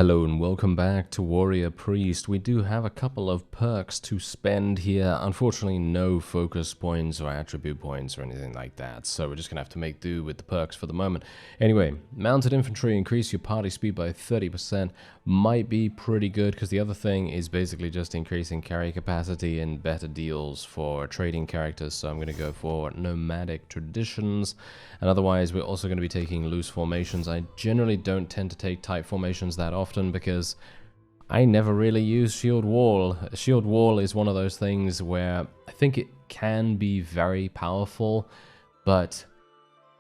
Hello and welcome back to Warrior Priest. We do have a couple of perks to spend here. Unfortunately, no focus points or attribute points or anything like that, so we're just going to have to make do with the perks for the moment. Anyway, mounted infantry, increase your party speed by 30%. Might be pretty good, because the other thing is basically just increasing carry capacity and better deals for trading characters, so I'm going to go for nomadic traditions. And otherwise, we're also going to be taking loose formations. I generally don't tend to take tight formations that often because I never really use shield wall. Shield wall is one of those things where I think it can be very powerful, but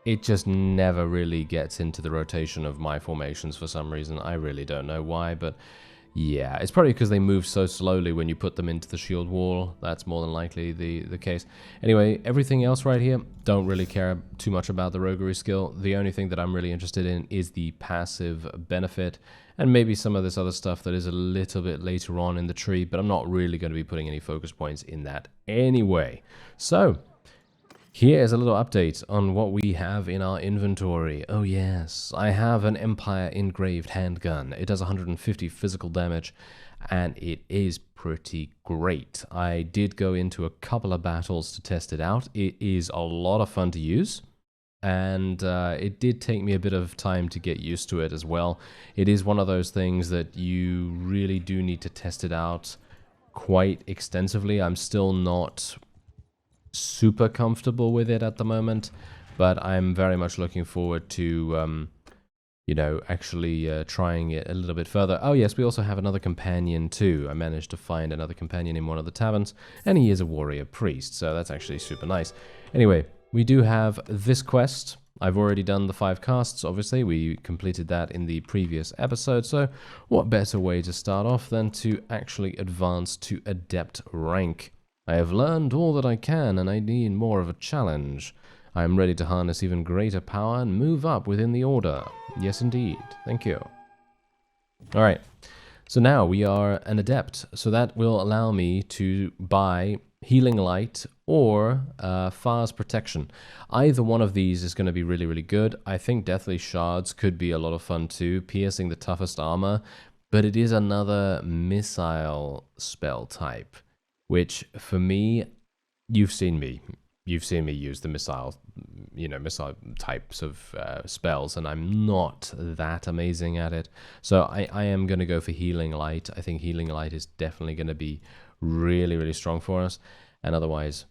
it just never really gets into the rotation of my formations for some reason. I really don't know why, but yeah, it's probably because they move so slowly when you put them into the shield wall. That's more than likely the case. Anyway, everything else right here, don't really care too much about the roguery skill. The only thing that I'm really interested in is the passive benefit, and maybe some of this other stuff that is a little bit later on in the tree, but I'm not really going to be putting any focus points in that anyway. So here's a little update on what we have in our inventory. Oh yes, I have an Empire engraved handgun. It does 150 physical damage, and it is pretty great. I did go into a couple of battles to test it out. It is a lot of fun to use, and it did take me a bit of time to get used to it as well. It is one of those things that you really do need to test it out quite extensively. I'm still not super comfortable with it at the moment, but I'm very much looking forward to you know, actually trying it a little bit further. Oh yes, we also have another companion too. I managed to find another companion in one of the taverns, and he is a warrior priest, so that's actually super nice. Anyway, we do have this quest. I've already done the 5 casts, obviously. We completed that in the previous episode, so what better way to start off than to actually advance to adept rank? I have learned all that I can, and I need more of a challenge. I am ready to harness even greater power and move up within the order. Yes, indeed. Thank you. Alright, so now we are an adept, so that will allow me to buy Healing Light or HAAS Protection. Either one of these is going to be really, really good. I think Deathly Shards could be a lot of fun too, piercing the toughest armor, but it is another missile spell type, which for me, you've seen me use the missile types of spells, and I'm not that amazing at it. So I am going to go for Healing Light. I think Healing Light is definitely going to be really, really strong for us. And otherwise,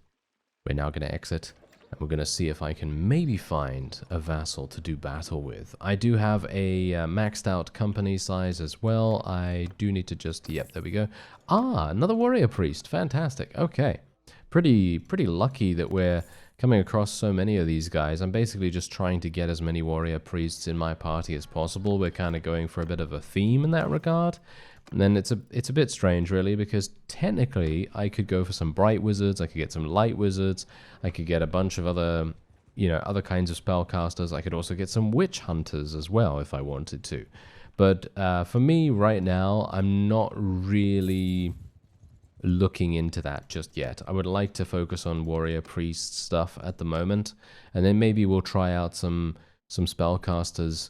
we're now going to exit, and we're going to see if I can maybe find a vassal to do battle with. I do have a maxed out company size as well. I do need to just, yep, there we go. Ah, another warrior priest. Fantastic. Okay. Pretty lucky that we're coming across so many of these guys. I'm basically just trying to get as many warrior priests in my party as possible. We're kind of going for a bit of a theme in that regard. And then it's a bit strange, really, because technically I could go for some bright wizards, I could get some light wizards, I could get a bunch of other, other kinds of spellcasters. I could also get some witch hunters as well if I wanted to. But for me right now, I'm not really looking into that just yet. I would like to focus on warrior priest stuff at the moment, and then maybe we'll try out some spellcasters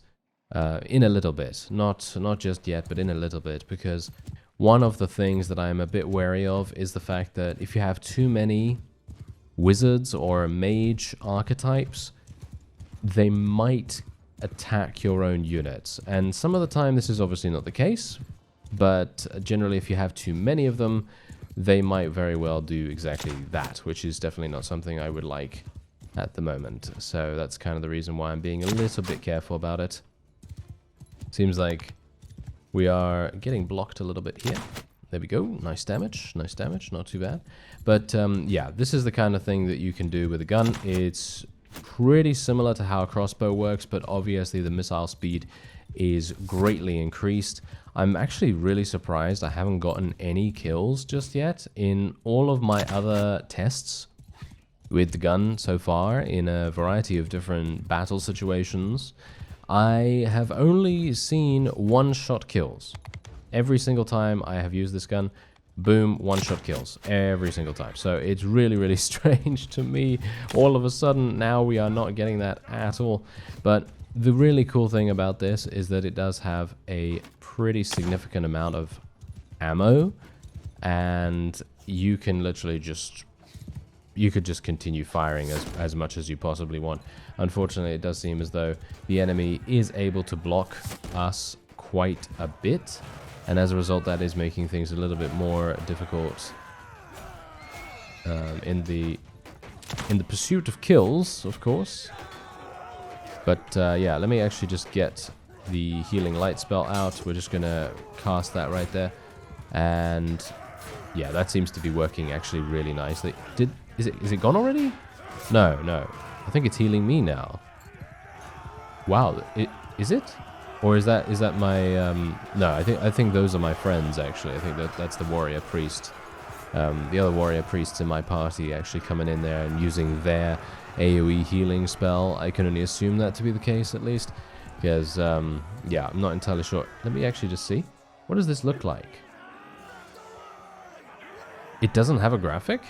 in a little bit. Not just yet, but in a little bit, because one of the things that I'm a bit wary of is the fact that if you have too many wizards or mage archetypes, they might attack your own units. And some of the time this is obviously not the case, but generally if you have too many of them, they might very well do exactly that, which is definitely not something I would like at the moment. So that's kind of the reason why I'm being a little bit careful about it. Seems like we are getting blocked a little bit here. There we go. Nice damage. Nice damage. Not too bad. But yeah, this is the kind of thing that you can do with a gun. It's pretty similar to how a crossbow works, but obviously the missile speed is greatly increased. I'm actually really surprised I haven't gotten any kills just yet. In all of my other tests with the gun so far, in a variety of different battle situations, I have only seen one-shot kills. Every single time I have used this gun, boom, one-shot kills. Every single time. So it's really, really strange to me. All of a sudden, now we are not getting that at all. But the really cool thing about this is that it does have a pretty significant amount of ammo, and you can literally just... you could just continue firing as much as you possibly want. Unfortunately, it does seem as though the enemy is able to block us quite a bit, and as a result, that is making things a little bit more difficult in the pursuit of kills, of course. But yeah, let me actually just get the healing light spell out. We're just gonna cast that right there, and yeah, that seems to be working actually really nicely. Is it gone already? No. I think it's healing me now. Wow, is it? Or is that my no, I think those are my friends actually. I think that's the warrior priest. The other warrior priests in my party actually coming in there and using their AoE healing spell. I can only assume that to be the case, at least, because yeah, I'm not entirely sure. Let me actually just see. What does this look like? It doesn't have a graphic?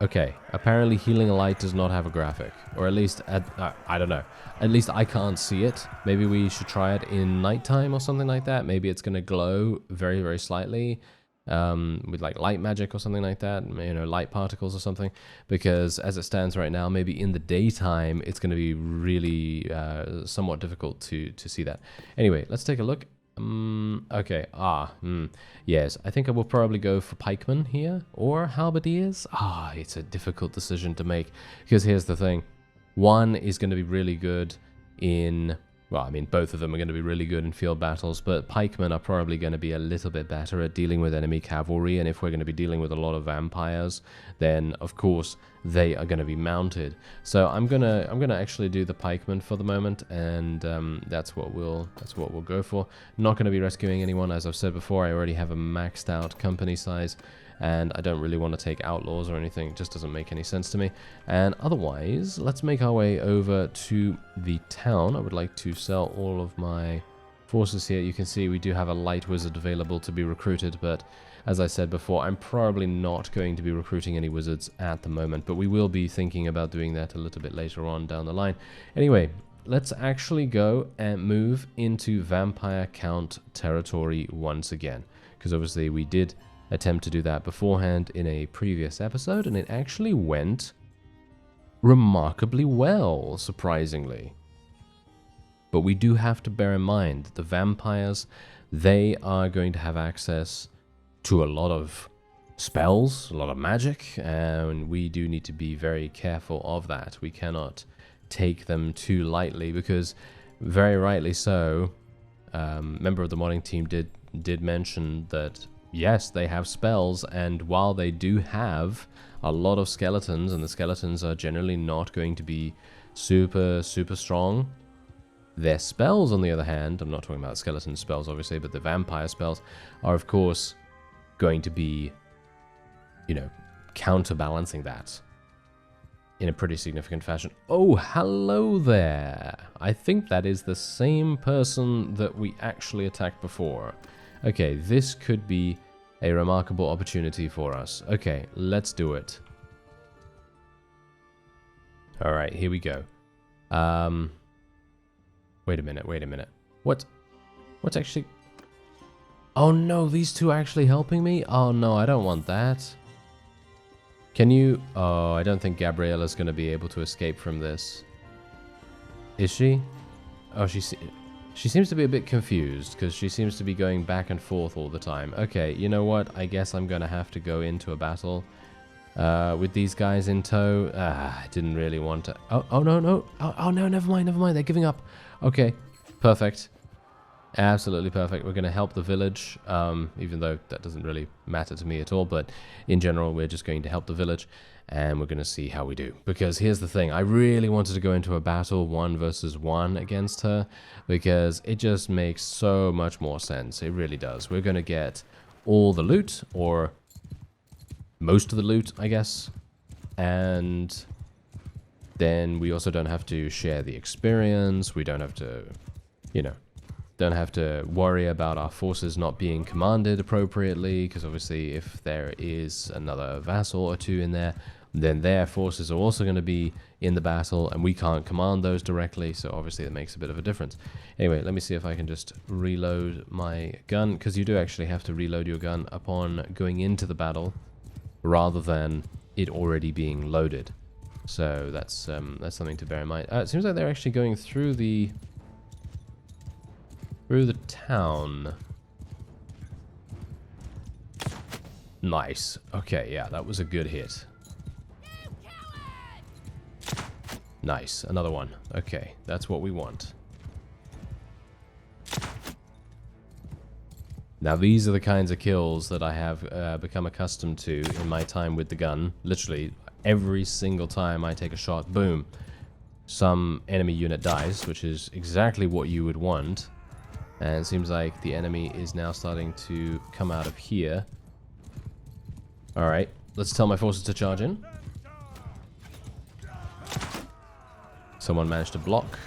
Okay, apparently healing a light does not have a graphic, or at least, I don't know. At least I can't see it. Maybe we should try it in nighttime or something like that. Maybe it's going to glow very, very slightly with like light magic or something like that, you know, light particles or something. Because as it stands right now, maybe in the daytime, it's going to be really somewhat difficult to see that. Anyway, let's take a look. Okay, yes, I think I will probably go for pikemen here, or halberdiers. It's a difficult decision to make, because here's the thing. One is going to be really good in, well, I mean, both of them are going to be really good in field battles, but pikemen are probably going to be a little bit better at dealing with enemy cavalry, and if we're going to be dealing with a lot of vampires, then, of course, they are going to be mounted. So I'm gonna actually do the pikemen for the moment, and that's what we'll go for. Not going to be rescuing anyone, as I've said before. I already have a maxed out company size, and I don't really want to take outlaws or anything. It just doesn't make any sense to me. And otherwise, let's make our way over to the town. I would like to sell all of my forces here. You can see we do have a light wizard available to be recruited, but as I said before, I'm probably not going to be recruiting any wizards at the moment, but we will be thinking about doing that a little bit later on down the line. Anyway, let's actually go and move into Vampire Count territory once again, because obviously we did attempt to do that beforehand in a previous episode, and it actually went remarkably well, surprisingly. But we do have to bear in mind that the vampires, they are going to have access to a lot of spells, a lot of magic, and we do need to be very careful of that. We cannot take them too lightly, because very rightly so, member of the modding team did mention that yes, they have spells, and while they do have a lot of skeletons, and the skeletons are generally not going to be super strong, their spells, on the other hand, I'm not talking about skeleton spells obviously, but the vampire spells are of course going to be, you know, counterbalancing that in a pretty significant fashion. Oh, hello there. I think that is the same person that we actually attacked before. Okay, this could be a remarkable opportunity for us. Okay, let's do it. Alright, here we go. Wait a minute. What's actually... Oh no, these two are actually helping me? Oh no, I don't want that. Can you... Oh, I don't think Gabriella's going to be able to escape from this. Is she? Oh, she seems to be a bit confused, because she seems to be going back and forth all the time. Okay, you know what? I guess I'm going to have to go into a battle with these guys in tow. I didn't really want to... Oh no. Oh no, never mind. They're giving up. Okay, perfect. Absolutely perfect. We're going to help the village, even though that doesn't really matter to me at all. But in general, we're just going to help the village, and we're going to see how we do. Because here's the thing. I really wanted to go into a battle 1 versus 1 against her, because it just makes so much more sense. It really does. We're going to get all the loot, or most of the loot, I guess. And then we also don't have to share the experience. We don't have to, you know, don't have to worry about our forces not being commanded appropriately, because obviously if there is another vassal or two in there, then their forces are also going to be in the battle, and we can't command those directly, so obviously that makes a bit of a difference. Anyway, let me see if I can just reload my gun, because you do actually have to reload your gun upon going into the battle, rather than it already being loaded. So that's something to bear in mind. It seems like they're actually going through the town. Nice. Okay, yeah, that was a good hit. Nice, another one. Okay, that's what we want. Now these are the kinds of kills that I have become accustomed to in my time with the gun. Literally, every single time I take a shot, boom, some enemy unit dies, which is exactly what you would want. And it seems like the enemy is now starting to come out of here. Alright, let's tell my forces to charge in. Someone managed to block.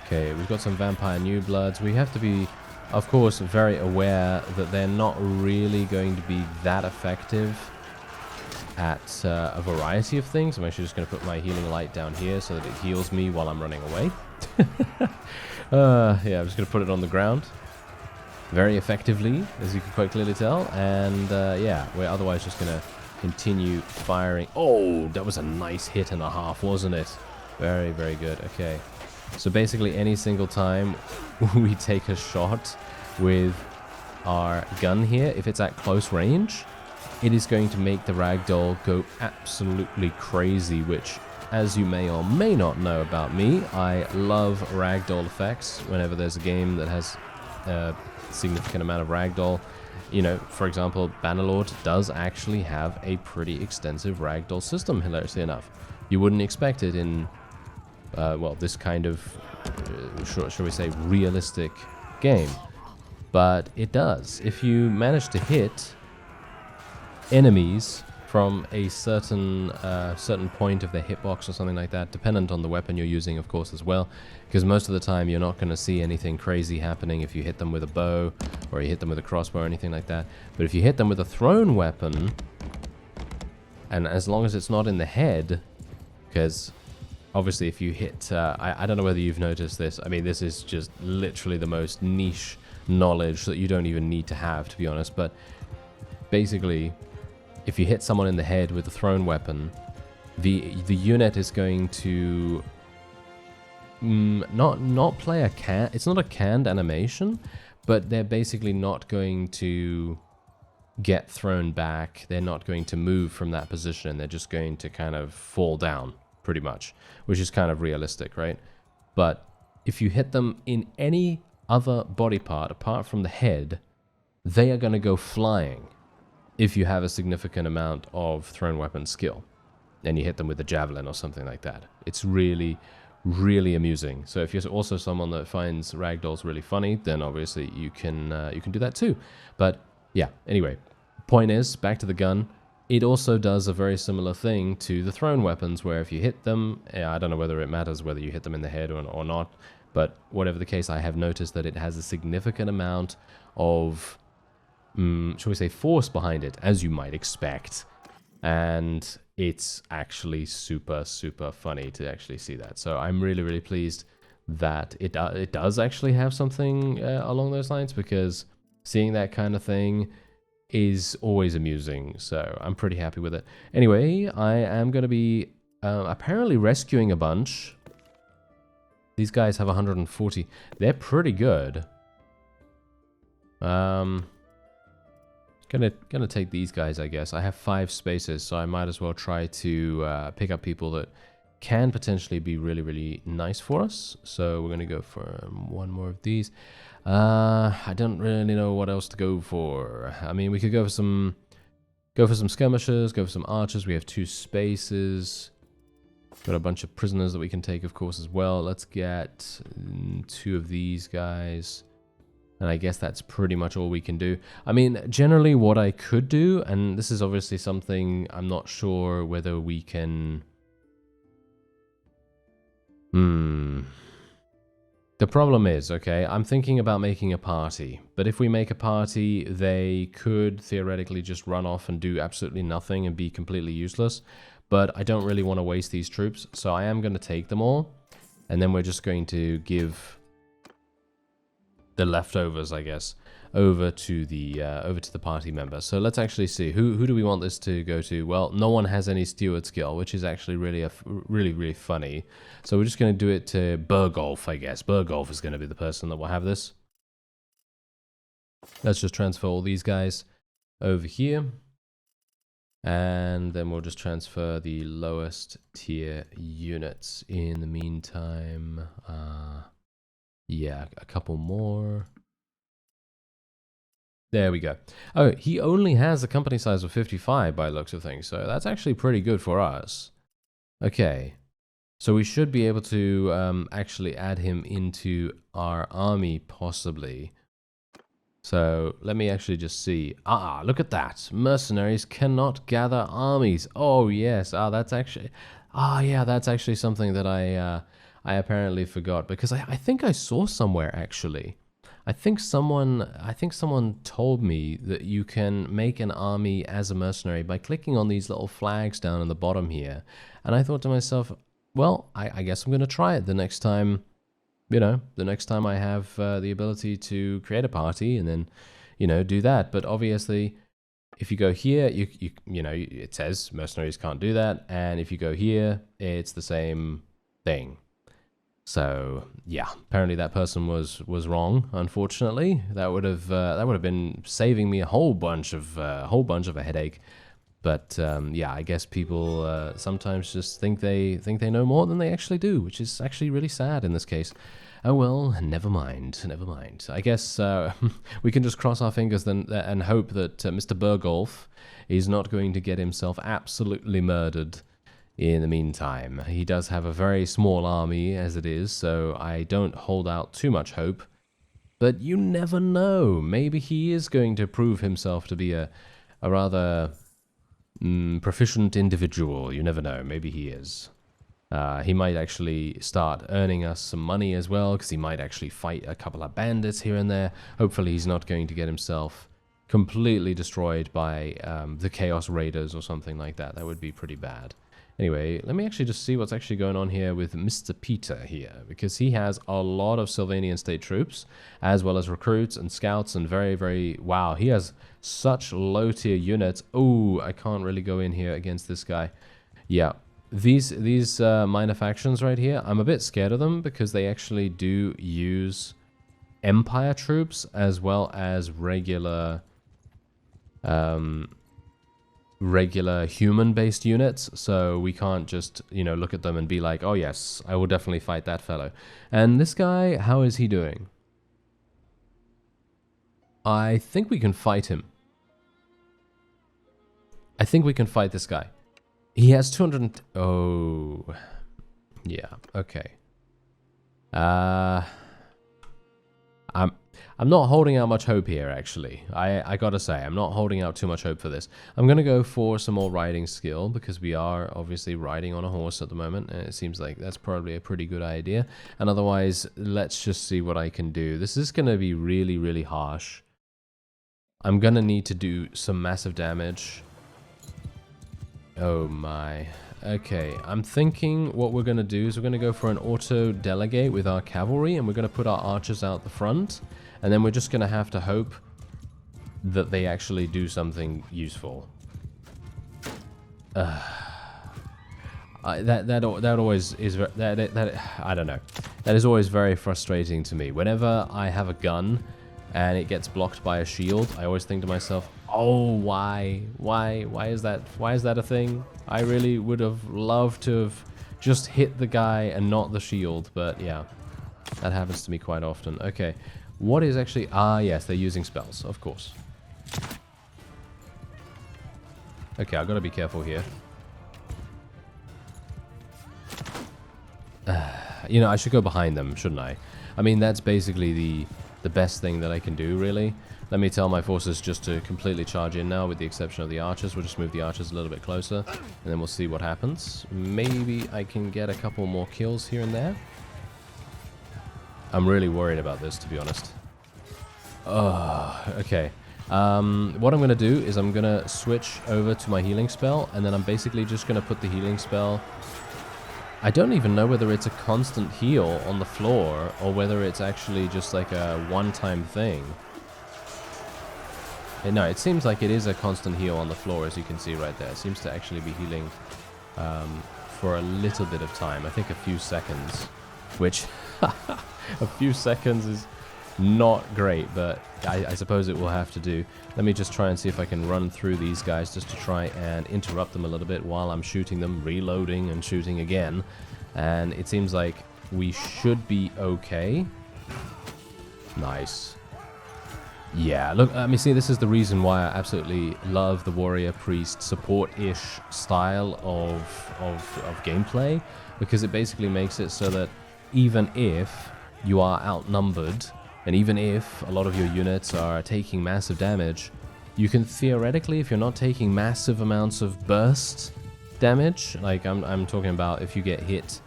Okay, we've got some vampire new bloods. We have to be, of course, very aware that they're not really going to be that effective at a variety of things. I'm actually just going to put my healing light down here so that it heals me while I'm running away. Yeah, I'm just going to put it on the ground very effectively, as you can quite clearly tell. And yeah, we're otherwise just going to continue firing. Oh, that was a nice hit and a half, wasn't it? Very, very good. Okay. So basically any single time we take a shot with our gun here, if it's at close range, it is going to make the ragdoll go absolutely crazy, which, as you may or may not know about me, I love ragdoll effects whenever there's a game that has a significant amount of ragdoll. You know, for example, Bannerlord does actually have a pretty extensive ragdoll system, hilariously enough. You wouldn't expect it in, well, this kind of, shall we say, realistic game. But it does. If you manage to hit enemies from a certain point of their hitbox or something like that, dependent on the weapon you're using, of course, as well, because most of the time you're not going to see anything crazy happening if you hit them with a bow or you hit them with a crossbow or anything like that. But if you hit them with a thrown weapon, and as long as it's not in the head, because obviously if you hit, I don't know whether you've noticed this, I mean, this is just literally the most niche knowledge that you don't even need to have, to be honest, but basically, if you hit someone in the head with a thrown weapon, the unit is going to not play a it's not a canned animation, but they're basically not going to get thrown back. They're not going to move from that position. They're just going to kind of fall down, pretty much, which is kind of realistic, right? But if you hit them in any other body part apart from the head, they are going to go flying. If you have a significant amount of thrown weapon skill and you hit them with a javelin or something like that, it's really, really amusing. So if you're also someone that finds ragdolls really funny, then obviously you can do that too. But yeah, anyway, point is, back to the gun, it also does a very similar thing to the thrown weapons, where if you hit them, I don't know whether it matters whether you hit them in the head or not, but whatever the case, I have noticed that it has a significant amount of, shall we say, force behind it, as you might expect. And it's actually super, super funny to actually see that. So I'm really, really pleased that it does actually have something along those lines, because seeing that kind of thing is always amusing. So I'm pretty happy with it. Anyway, I am going to be apparently rescuing a bunch. These guys have 140. They're pretty good. Gonna take these guys, I guess. I have 5 spaces, so I might as well try to pick up people that can potentially be really, really nice for us. So we're gonna go for one more of these. I don't really know what else to go for. I mean, we could go for some skirmishers, go for some archers. We have 2 spaces. Got a bunch of prisoners that we can take, of course, as well. Let's get 2 of these guys. And I guess that's pretty much all we can do. I mean, generally what I could do, and this is obviously something I'm not sure whether we can... The The problem is, okay, I'm thinking about making a party, but if we make a party, they could theoretically just run off and do absolutely nothing and be completely useless, but I don't really want to waste these troops, so I am going to take them all, and then we're just going to give the leftovers, I guess, over to the party member. So let's actually see, who do we want this to go to? Well, no one has any steward skill, which is actually really funny. So we're just going to do it to Bergolf, I guess. Bergolf is going to be the person that will have this. Let's just transfer all these guys over here, and then we'll just transfer the lowest tier units in the meantime. Yeah, a couple more. There we go. Oh, he only has a company size of 55 by looks of things, so that's actually pretty good for us. Okay, so we should be able to actually add him into our army, possibly. So let me actually just see. Ah, look at that. Mercenaries cannot gather armies. Oh, yes. Ah, that's actually... Ah, yeah, that's actually something that I apparently forgot, because I think I saw somewhere, actually. I think someone told me that you can make an army as a mercenary by clicking on these little flags down in the bottom here. And I thought to myself, well, I guess I'm going to try it the next time, you know, the next time I have the ability to create a party and then, you know, do that. But obviously, if you go here, you know, it says mercenaries can't do that. And if you go here, it's the same thing. So yeah, apparently that person was wrong. Unfortunately, that would have been saving me a whole bunch of a headache. But yeah, I guess people sometimes just think they know more than they actually do, which is actually really sad in this case. Oh well, never mind, never mind. I guess we can just cross our fingers then and hope that Mr. Bergolf is not going to get himself absolutely murdered. In the meantime, he does have a very small army as it is, so I don't hold out too much hope. But you never know. Maybe he is going to prove himself to be a rather proficient individual. You never know. Maybe he is. He might actually start earning us some money as well, because he might actually fight a couple of bandits here and there. Hopefully he's not going to get himself completely destroyed by the Chaos Raiders or something like that. That would be pretty bad. Anyway, let me actually just see what's actually going on here with Mr. Peter here, because he has a lot of Sylvanian state troops, as well as recruits and scouts, and very, wow, he has such low tier units. Oh, I can't really go in here against this guy. Yeah, these minor factions right here, I'm a bit scared of them, because they actually do use Empire troops, as well as regular human-based units, so we can't just, you know, look at them and be like, oh yes, I will definitely fight that fellow. And this guy, how is he doing? I think we can fight him. I think we can fight this guy. He has 200... Oh. Yeah, okay. I'm not holding out much hope here, actually. I gotta say, I'm not holding out too much hope for this. I'm gonna go for some more riding skill, because we are obviously riding on a horse at the moment, and it seems like that's probably a pretty good idea. And otherwise, let's just see what I can do. This is gonna be really harsh. I'm gonna need to do some massive damage. Oh my. Okay, I'm thinking what we're gonna do is we're gonna go for an auto-delegate with our cavalry, and we're gonna put our archers out the front. And then we're just going to have to hope that they actually do something useful. That always is that I don't know. That is always very frustrating to me. Whenever I have a gun and it gets blocked by a shield, I always think to myself, "Oh, why is that a thing?" I really would have loved to have just hit the guy and not the shield, but yeah, that happens to me quite often. Okay. What is actually... Ah, yes, they're using spells, of course. Okay, I've got to be careful here. You know, I should go behind them, shouldn't I? I mean, that's basically the best thing that I can do, really. Let me tell my forces just to completely charge in now, with the exception of the archers. We'll just move the archers a little bit closer, and then we'll see what happens. Maybe I can get a couple more kills here and there. I'm really worried about this, to be honest. Okay. What I'm going to do is I'm going to switch over to my healing spell, and then I'm basically just going to put the healing spell... I don't even know whether it's a constant heal on the floor, or whether it's actually just like a one-time thing. No, it seems like it is a constant heal on the floor, as you can see right there. It seems to actually be healing for a little bit of time. I think a few seconds, which a few seconds is not great, but I suppose it will have to do. Let me just try and see if I can run through these guys just to try and interrupt them a little bit while I'm shooting them, reloading and shooting again. And it seems like we should be okay. Nice. Yeah, look, I mean, see, this is the reason why I absolutely love the warrior priest support-ish style of gameplay, because it basically makes it so that even if you are outnumbered, and even if a lot of your units are taking massive damage, you can theoretically, if you're not taking massive amounts of burst damage, like I'm talking about if you get hit,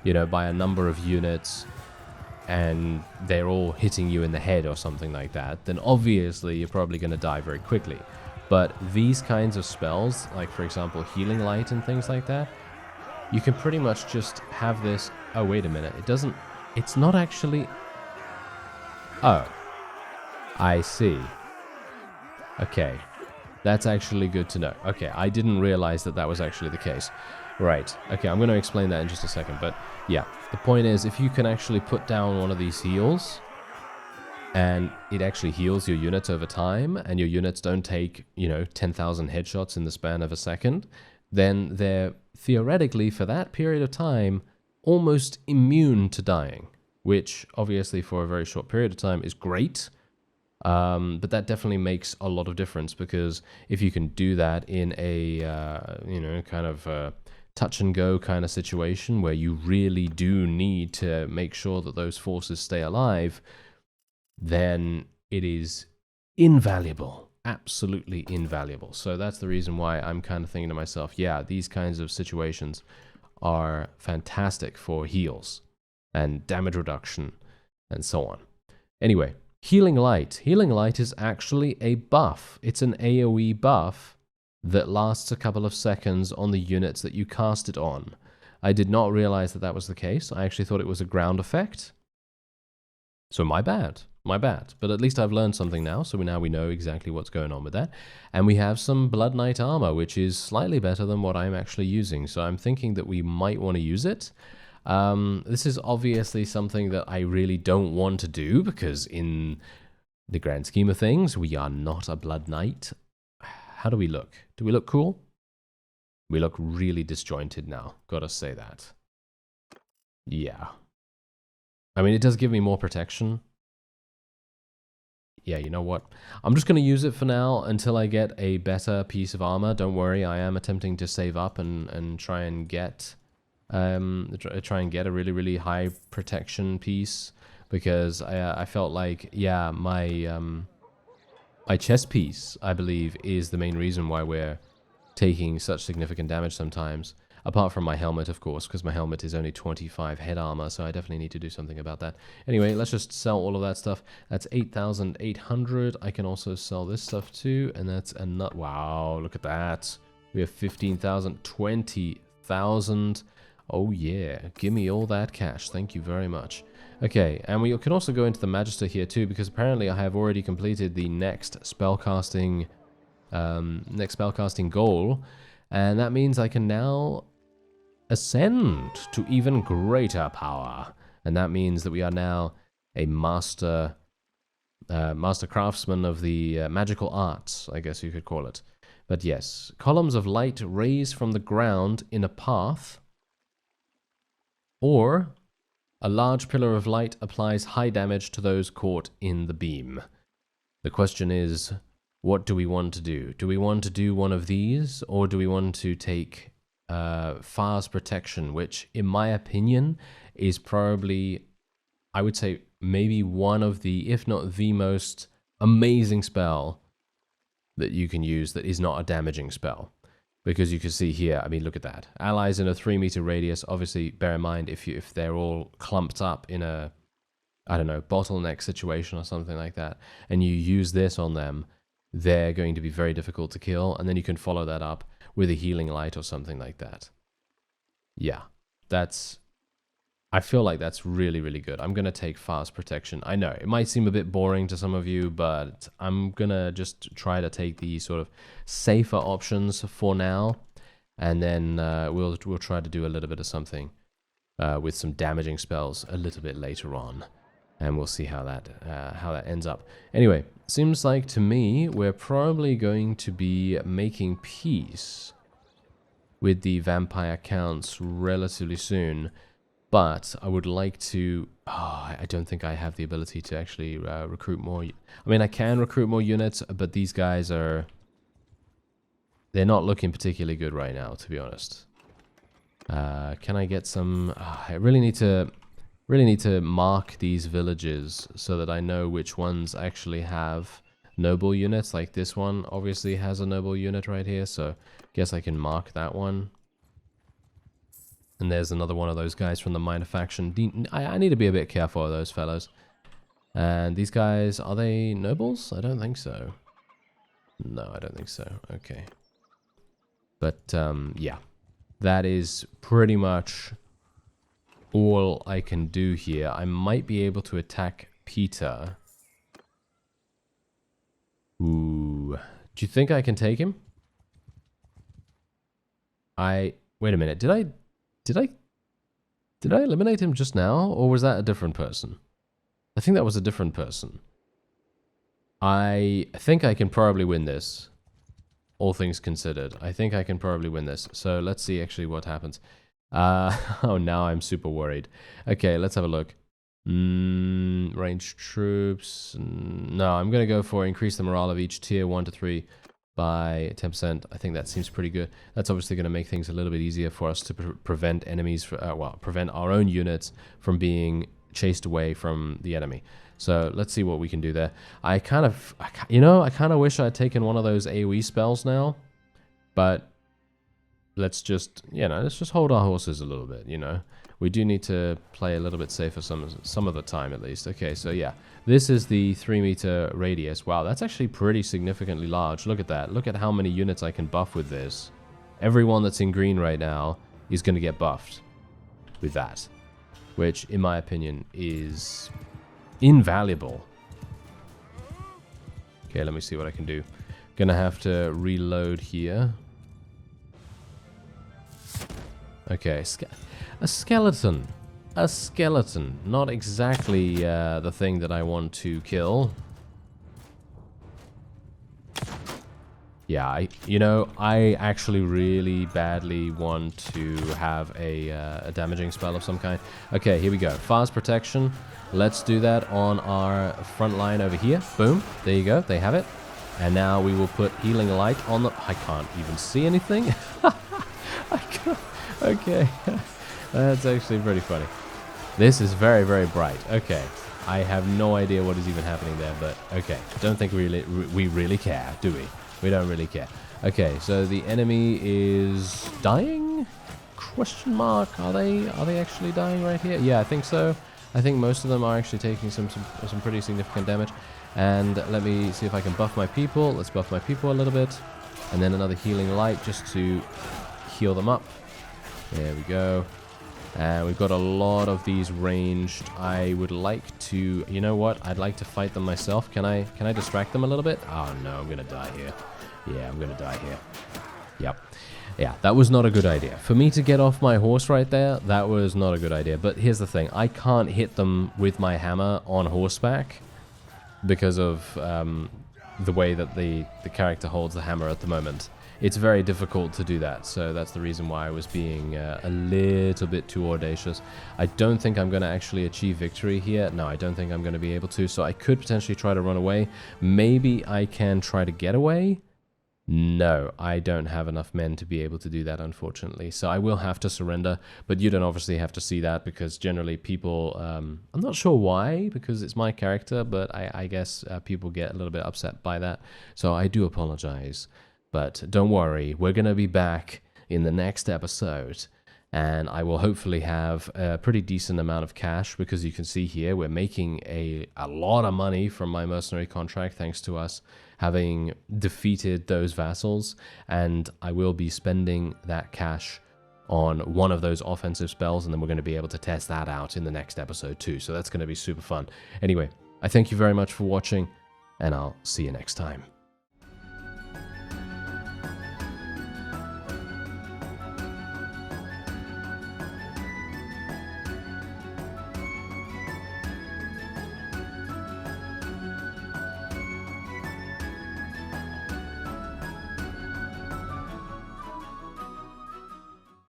you know, by a number of units and they're all hitting you in the head or something like that, then obviously you're probably going to die very quickly. But these kinds of spells, like for example Healing Light and things like that, you can pretty much just have this... Oh, wait a minute. It's not actually... Oh. I see. Okay. That's actually good to know. Okay, I didn't realize that that was actually the case. Right. Okay, I'm going to explain that in just a second. But yeah, the point is, if you can actually put down one of these heals, and it actually heals your units over time, and your units don't take, you know, 10,000 headshots in the span of a second, then they're theoretically, for that period of time, almost immune to dying, which obviously for a very short period of time is great. But that definitely makes a lot of difference, because if you can do that in a, you know, kind of a touch and go kind of situation where you really do need to make sure that those forces stay alive, then it is invaluable, absolutely invaluable. So that's the reason why I'm kind of thinking to myself, yeah, these kinds of situations are fantastic for heals and damage reduction and so on. Anyway, Healing Light. Healing Light is actually a buff. It's an AoE buff that lasts a couple of seconds on the units that you cast it on. I did not realize that that was the case. I actually thought it was a ground effect. So my bad. My bad. But at least I've learned something now, so now we know exactly what's going on with that. And we have some Blood Knight armor, which is slightly better than what I'm actually using. So I'm thinking that we might want to use it. This is obviously something that I really don't want to do, because in the grand scheme of things, we are not a Blood Knight. How do we look? Do we look cool? We look really disjointed now, gotta say that. Yeah. I mean, it does give me more protection. Yeah, you know what? I'm just going to use it for now until I get a better piece of armor. Don't worry, I am attempting to save up and try and get a really, really high protection piece, because I felt like, yeah, my chest piece, I believe, is the main reason why we're taking such significant damage sometimes. Apart from my helmet, of course, because my helmet is only 25 head armor, so I definitely need to do something about that. Anyway, let's just sell all of that stuff. That's 8,800. I can also sell this stuff too, and that's a nut. Wow, look at that. We have 15,000, 20,000. Oh yeah, give me all that cash. Thank you very much. Okay, and we can also go into the Magister here too, because apparently I have already completed the next spellcasting goal, and that means I can now ascend to even greater power. And that means that we are now a master craftsman of the magical arts, I guess you could call it. But yes, columns of light raise from the ground in a path, or a large pillar of light applies high damage to those caught in the beam. The question is, what do we want to do? Do we want to do one of these, or do we want to take fast protection, which, in my opinion, is probably, I would say, maybe one of the, if not the most amazing spell that you can use that is not a damaging spell. Because you can see here, I mean, look at that. Allies in a 3-meter radius. Obviously, bear in mind, if they're all clumped up in a I don't know, bottleneck situation or something like that, and you use this on them, they're going to be very difficult to kill, and then you can follow that up with a healing light or something like that. Yeah, I feel like that's really, really good. I'm going to take fast protection. I know, it might seem a bit boring to some of you, but I'm going to just try to take the sort of safer options for now, and then we'll try to do a little bit of something with some damaging spells a little bit later on. And we'll see how that ends up. Anyway, seems like to me we're probably going to be making peace with the vampire counts relatively soon. But I would like to... Oh, I don't think I have the ability to actually recruit more... I mean, I can recruit more units, but these guys are... They're not looking particularly good right now, to be honest. Can I get some... I really need to mark these villages so that I know which ones actually have noble units. Like this one obviously has a noble unit right here, so I guess I can mark that one. And there's another one of those guys from the minor faction. I need to be a bit careful of those fellows. And these guys, are they nobles? I don't think so. No, I don't think so. Okay. But yeah, that is pretty much all I can do here. I might be able to attack Peter. Ooh. Do you think I can take him? Wait a minute. Did I eliminate him just now, or was that a different person? I think that was a different person. I think I can probably win this. All things considered. I think I can probably win this. So let's see actually what happens. Oh, now I'm super worried. Okay, let's have a look. Ranged troops. No, I'm going to go for increase the morale of each tier 1 to 3 by 10%. I think that seems pretty good. That's obviously going to make things a little bit easier for us to prevent enemies, prevent our own units from being chased away from the enemy. So let's see what we can do there. I kind of wish I had taken one of those AoE spells now, but let's just hold our horses a little bit, you know. We do need to play a little bit safer some of the time at least. Okay, so yeah, this is the 3-meter radius. Wow, that's actually pretty significantly large. Look at that. Look at how many units I can buff with this. Everyone that's in green right now is going to get buffed with that, which in my opinion is invaluable. Okay, let me see what I can do. Gonna have to reload here. Okay, a skeleton. A skeleton. Not exactly the thing that I want to kill. Yeah, I actually really badly want to have a damaging spell of some kind. Okay, here we go. Fast protection. Let's do that on our front line over here. Boom. There you go. They have it. And now we will put healing light on the... I can't even see anything. I can't... Okay, that's actually pretty funny. This is very, very bright. Okay, I have no idea what is even happening there, but okay. Don't think we really care, do we? We don't really care. Okay, so the enemy is dying? Question mark. Are they actually dying right here? Yeah, I think so. I think most of them are actually taking some pretty significant damage. And let me see if I can buff my people. Let's buff my people a little bit, and then another healing light just to heal them up. There we go. And we've got a lot of these ranged. I would like to... You know what? I'd like to fight them myself. Can I distract them a little bit? Oh, no. I'm going to die here. Yeah, I'm going to die here. Yep. Yeah, that was not a good idea. For me to get off my horse right there, that was not a good idea. But here's the thing. I can't hit them with my hammer on horseback because of the way that the character holds the hammer at the moment. It's very difficult to do that, so that's the reason why I was being a little bit too audacious. I don't think I'm going to actually achieve victory here. No, I don't think I'm going to be able to, so I could potentially try to run away. Maybe I can try to get away. No, I don't have enough men to be able to do that, unfortunately. So I will have to surrender, but you don't obviously have to see that because generally people... I'm not sure why, because it's my character, but I guess people get a little bit upset by that. So I do apologize. But don't worry, we're going to be back in the next episode, and I will hopefully have a pretty decent amount of cash, because you can see here we're making a lot of money from my mercenary contract thanks to us having defeated those vassals, and I will be spending that cash on one of those offensive spells, and then we're going to be able to test that out in the next episode too, so that's going to be super fun. Anyway, I thank you very much for watching, and I'll see you next time.